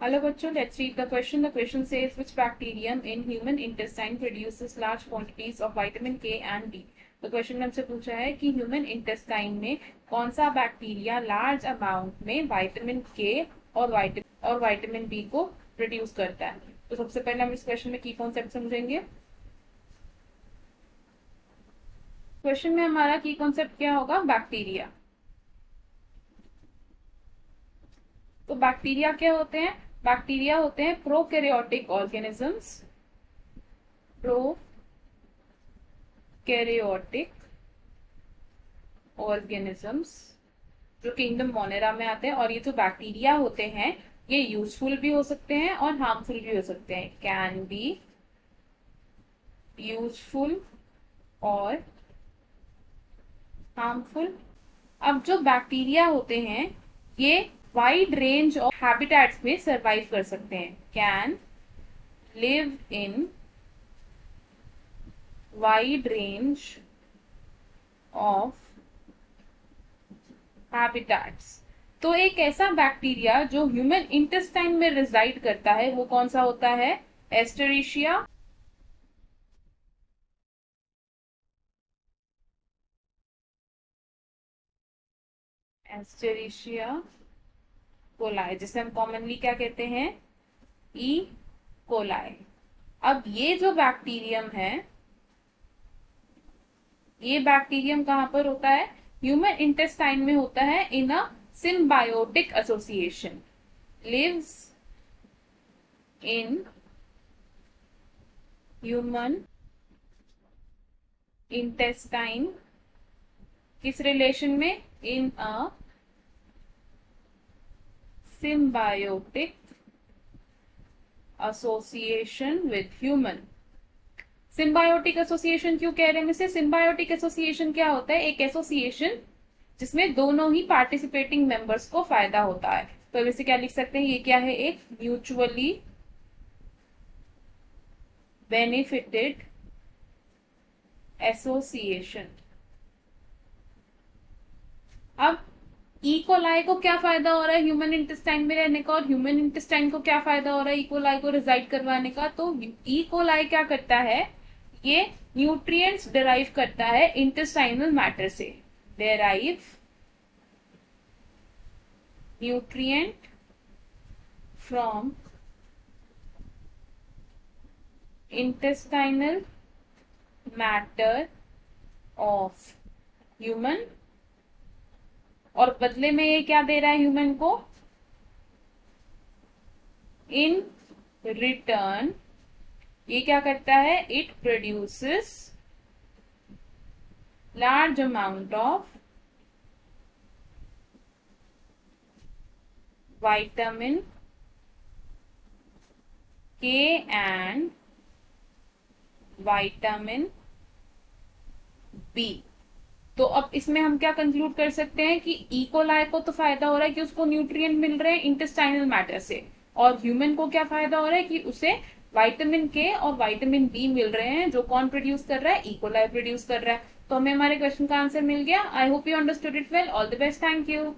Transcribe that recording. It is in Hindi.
Hello बच्चों, let's read the question. The question says which bacterium in human intestine produces large quantities of vitamin K and D. तो क्वेश्चन में हमसे पूछा है कि ह्यूमन इंटेस्टाइन में कौन सा बैक्टीरिया लार्ज अमाउंट में विटामिन के और विटामिन बी को प्रोड्यूस करता है। तो सबसे पहले हम इस क्वेश्चन में की कॉन्सेप्ट समझेंगे। क्वेश्चन में हमारा की कॉन्सेप्ट क्या होगा? बैक्टीरिया। तो बैक्टीरिया क्या होते हैं? बैक्टीरिया होते हैं प्रोकैरियोटिक ऑर्गेनिजम्स, प्रोकैरियोटिक ऑर्गेनिजम्स जो किंगडम मोनेरा में आते हैं। और ये जो बैक्टीरिया होते हैं ये यूजफुल भी हो सकते हैं और हार्मफुल भी हो सकते हैं। कैन बी यूजफुल और हार्मफुल। अब जो बैक्टीरिया होते हैं ये वाइड रेंज ऑफ हैबिटेट्स में सरवाइव कर सकते हैं। Can live in wide range of habitats. तो एक ऐसा बैक्टीरिया जो ह्यूमन इंटेस्टाइन में रिजाइड करता है वो कौन सा होता है? एस्टेरिशिया कोलाई, जिसे हम कॉमनली क्या कहते हैं? E coli. अब ये जो बैक्टीरियम है ये बैक्टीरियम कहां पर होता है? ह्यूमन इंटेस्टाइन में होता है in a symbiotic association. Lives in human intestine किस रिलेशन में? In a symbiotic association with human. Symbiotic association क्यों कह रहे हैं इसे? सिम्बायोटिक एसोसिएशन क्या होता है? एक एसोसिएशन जिसमें दोनों ही पार्टिसिपेटिंग मेंबर्स को फायदा होता है। तो इसे क्या लिख सकते हैं? ये क्या है? एक म्यूचुअली बेनिफिटेड एसोसिएशन। अब इकोलाई को क्या फायदा हो रहा है ह्यूमन इंटेस्टाइन में रहने का, और ह्यूमन इंटेस्टाइन को क्या फायदा हो रहा है इकोलाई को रिजाइड करवाने का? तो इकोलाई क्या करता है? ये न्यूट्रिएंट्स डिराइव करता है इंटेस्टाइनल मैटर से। Derive nutrient from intestinal matter of human, और बदले में ये क्या दे रहा है ह्यूमन को? इन रिटर्न ये क्या करता है? It produces large amount of vitamin के एंड विटामिन बी। तो अब इसमें हम क्या कंक्लूड कर सकते हैं कि इकोलाई को तो फायदा हो रहा है कि उसको न्यूट्रिएंट मिल रहे हैं इंटेस्टाइनल मैटर से, और ह्यूमन को क्या फायदा हो रहा है कि उसे विटामिन के और विटामिन बी मिल रहे हैं। जो कौन प्रोड्यूस कर रहा है? इकोलाई प्रोड्यूस कर रहा है। तो हमें हमारे क्वेश्चन का आंसर मिल गया। I hope you understood it well. All the best. Thank you.